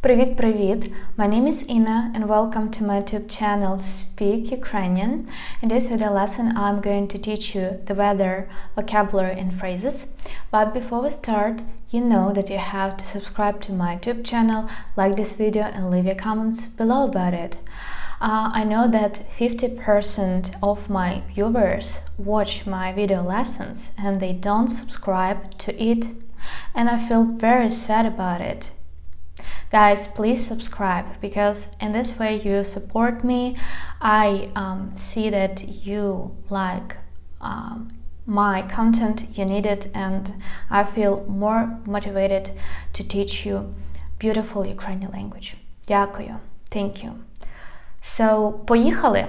Привіт-привіт! My name is Ina and welcome to my YouTube channel Speak Ukrainian. In this video lesson I'm going to teach you the weather, vocabulary and phrases. But before we start, you know that you have to subscribe to my YouTube channel, like this video and leave your comments below about it. I know that 50% of my viewers watch my video lessons and they don't subscribe to it, and I feel very sad about it. Guys, please subscribe, because in this way you support me. I see that you like my content, you need it, and I feel more motivated to teach you beautiful Ukrainian language. Дякую. Thank you. So, поїхали.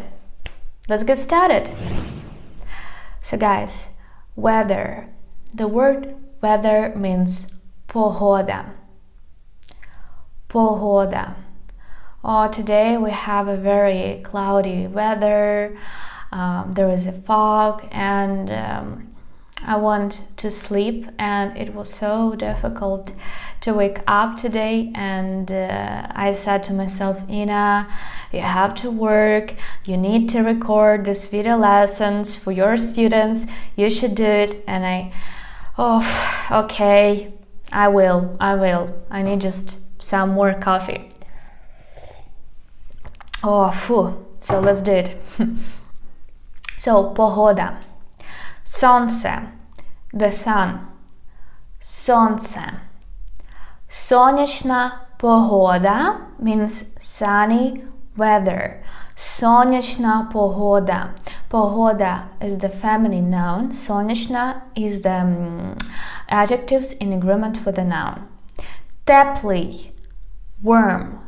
Let's get started. So guys, weather. The word weather means погода. Погода. Today we have a very cloudy weather. There is a fog and I want to sleep, and it was so difficult to wake up today, and I said to myself, Ina, you have to work, you need to record these video lessons for your students, you should do it. And okay, I will. I need just some more coffee. So let's do it. So, погода. Сонце. The sun. Сонце. Сонячна погода means sunny weather. Сонячна погода. Погода is the feminine noun. Сонячна is the adjectives in agreement with the noun. Теплий. Warm.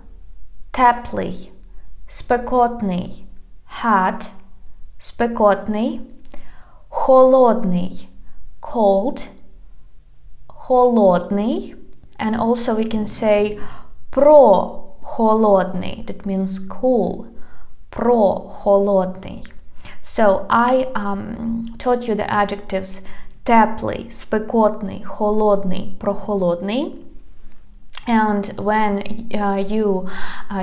Теплий. Спекотний. Hot. Спекотний. Холодний. Cold. Холодний. And also we can say прохолодний. That means cool. Прохолодний. So I taught you the adjectives теплий, спекотний, холодний, прохолодний. And when you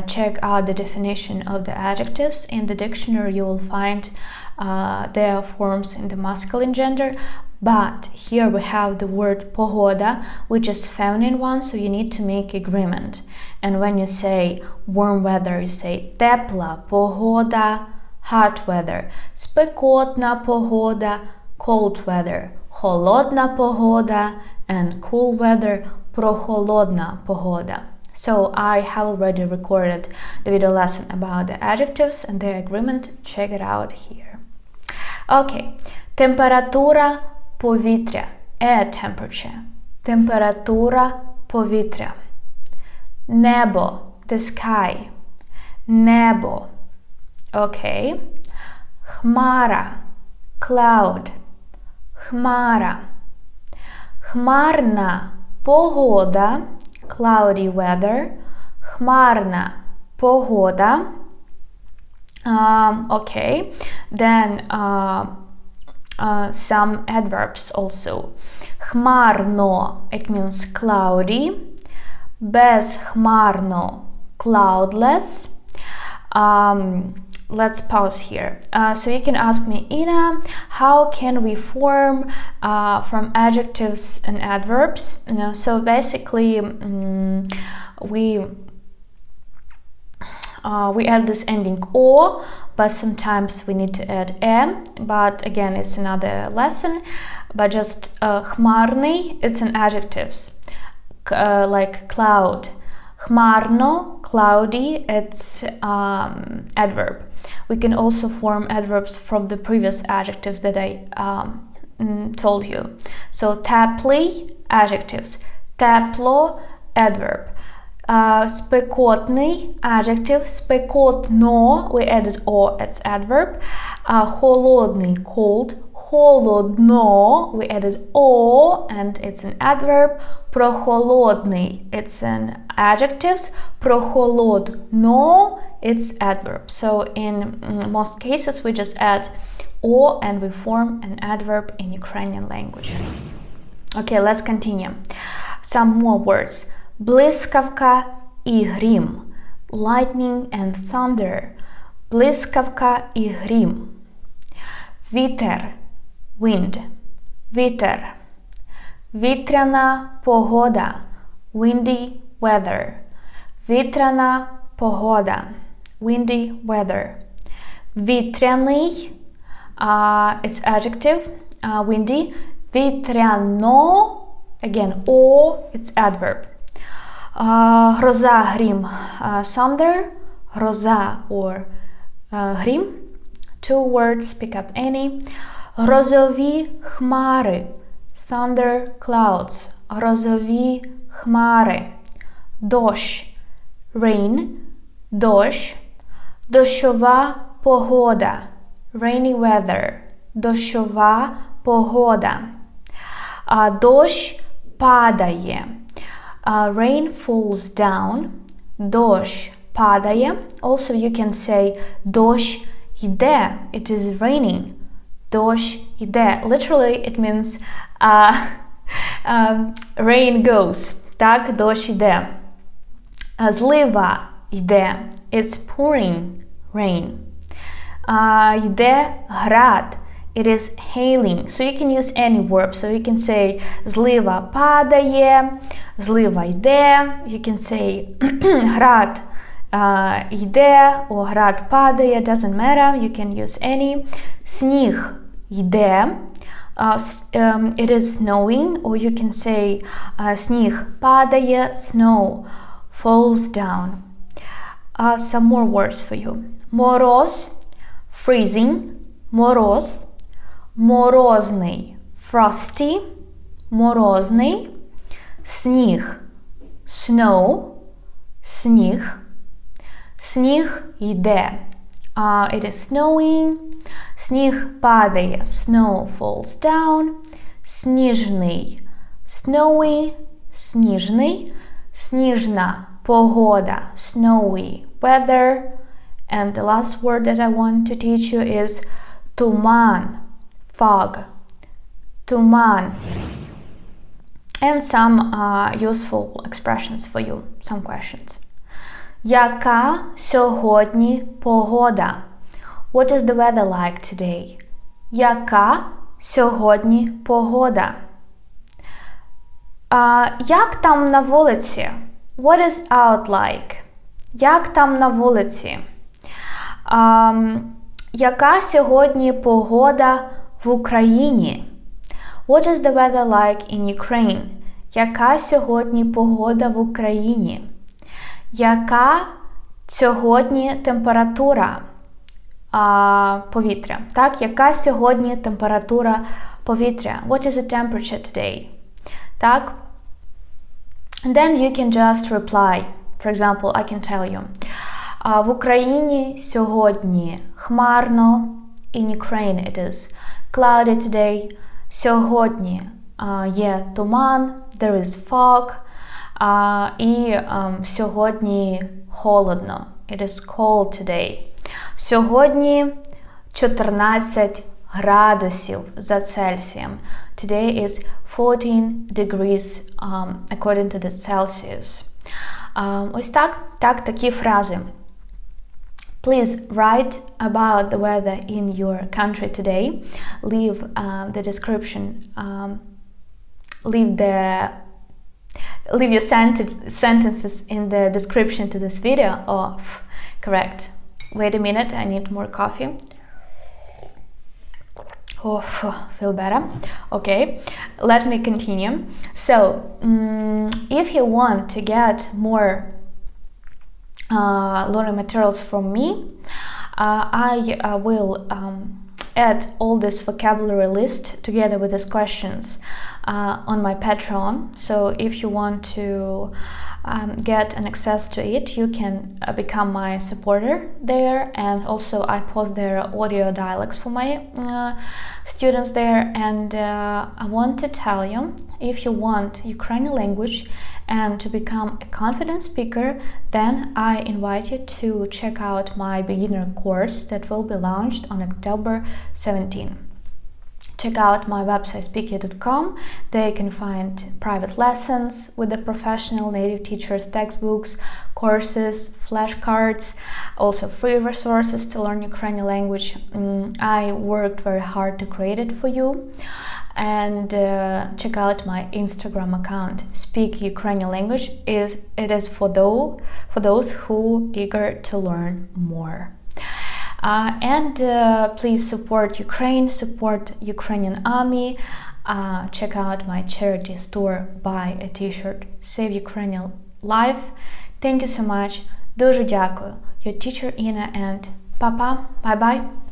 check out the definition of the adjectives in the dictionary, you will find their forms in the masculine gender. But here we have the word погода, which is feminine one, so you need to make agreement. And when you say warm weather, you say тепла погода, hot weather, спекотна погода, cold weather, холодна погода, and cool weather, прохолодна погода. So I have already recorded the video lesson about the adjectives and their agreement. Check it out here. Okay, температура повітря. Air temperature. Температура повітря. Небо. The sky. Небо. Okay. Хмара. Cloud. Хмара. Хмарна погода. Cloudy weather. Хмарна погода. Okay. Then some adverbs also. Хмарно, it means cloudy. Безхмарно, cloudless. Let's pause here. So you can ask me, Ina, how can we form from adjectives and adverbs? So basically, we add this ending o, but sometimes we need to add e. But again, it's another lesson. But just хмарный, it's an adjectives, like cloud. Хмарно, cloudy, it's adverb. We can also form adverbs from the previous adjectives that I told you. So теплий, adjectives. Тепло, adverb. Спекотний, adjective. Спекотно, we added o, it's adverb. Холодний, cold. Холодно, we added o, and it's an adverb. Прохолодний, it's an adjectives. Прохолодно, it's adverb. So in most cases we just add o and we form an adverb in Ukrainian language. Okay, let's continue. Some more words. Блискавка, і грім. Lightning and thunder. Блискавка і грім. Вітер. Wind. Вітер. Вітряна погода. Windy weather. Вітряна погода. Windy weather. Вітряний. It's adjective. Windy. Вітряно. Again, it's adverb. Гроза, грім. Thunder. Гроза or грім. Two words, pick up any. Грозові хмари. Thunder clouds. Грозові хмари. Дощ. Rain. Дощ. Дощова погода. Rainy weather. Дощова погода. Дощ падає. Rain falls down. Дощ падає. Also you can say дощ йде. It is raining. Дощ йде. Literally it means rain goes. Так, дощ йде. Злива йде. It's pouring rain. Йде град. It is hailing. So you can use any verb. So you can say злива падає, злива йде. You can say град йде, or град падає. Doesn't matter. You can use any. Сніг йде. It is snowing. Or you can say сніг падає, snow falls down. Some more words for you. Мороз, freezing, мороз. Морозний, frosty, морозний. Сніг, snow, сніг. Сніг йде. It is snowing. Сніг падає, snow falls down. Сніжний, snowy, сніжний. Сніжна погода, snowy weather. And the last word that I want to teach you is туман, fog, туман. And some useful expressions for you, some questions. Яка сьогодні погода? What is the weather like today? Яка сьогодні погода? Як там на вулиці? What is out like? Як там на вулиці? Яка сьогодні погода в Україні? What is the weather like in Ukraine? Яка сьогодні погода в Україні? Яка сьогодні температура повітря? Так, яка сьогодні температура повітря? What is the temperature today? Так. And then you can just reply. For example, I can tell you. В Україні сьогодні хмарно. In Ukraine it is cloudy today. Сьогодні є туман. There is fog. І сьогодні холодно. It is cold today. Сьогодні 14 градусів за Цельсієм. Today is 14 degrees according to the Celsius. Ось так, такі фрази. Please write about the weather in your country today. Leave the description. Leave your sentences in the description to this video. Correct. Wait a minute, I need more coffee. Feel better. Okay, let me continue. So, if you want to get more learning materials from me, I will add all this vocabulary list together with these questions on my Patreon. So if you want to get an access to it, you can become my supporter there, and also I post their audio dialogues for my students there. And I want to tell you, if you want Ukrainian language and to become a confident speaker, then I invite you to check out my beginner course that will be launched on October 17. check out my website speaky.com. There you can find private lessons with the professional native teachers, textbooks, courses, flashcards, also free resources to learn Ukrainian language. I worked very hard to create it for you. And check out my Instagram account, Speak Ukrainian Language. It is for those who eager to learn more. And please support Ukraine, support Ukrainian army. Check out my charity store, buy a t-shirt, save Ukrainian life. Thank you so much. Дуже дякую. Your teacher Ina and Papa. Bye bye.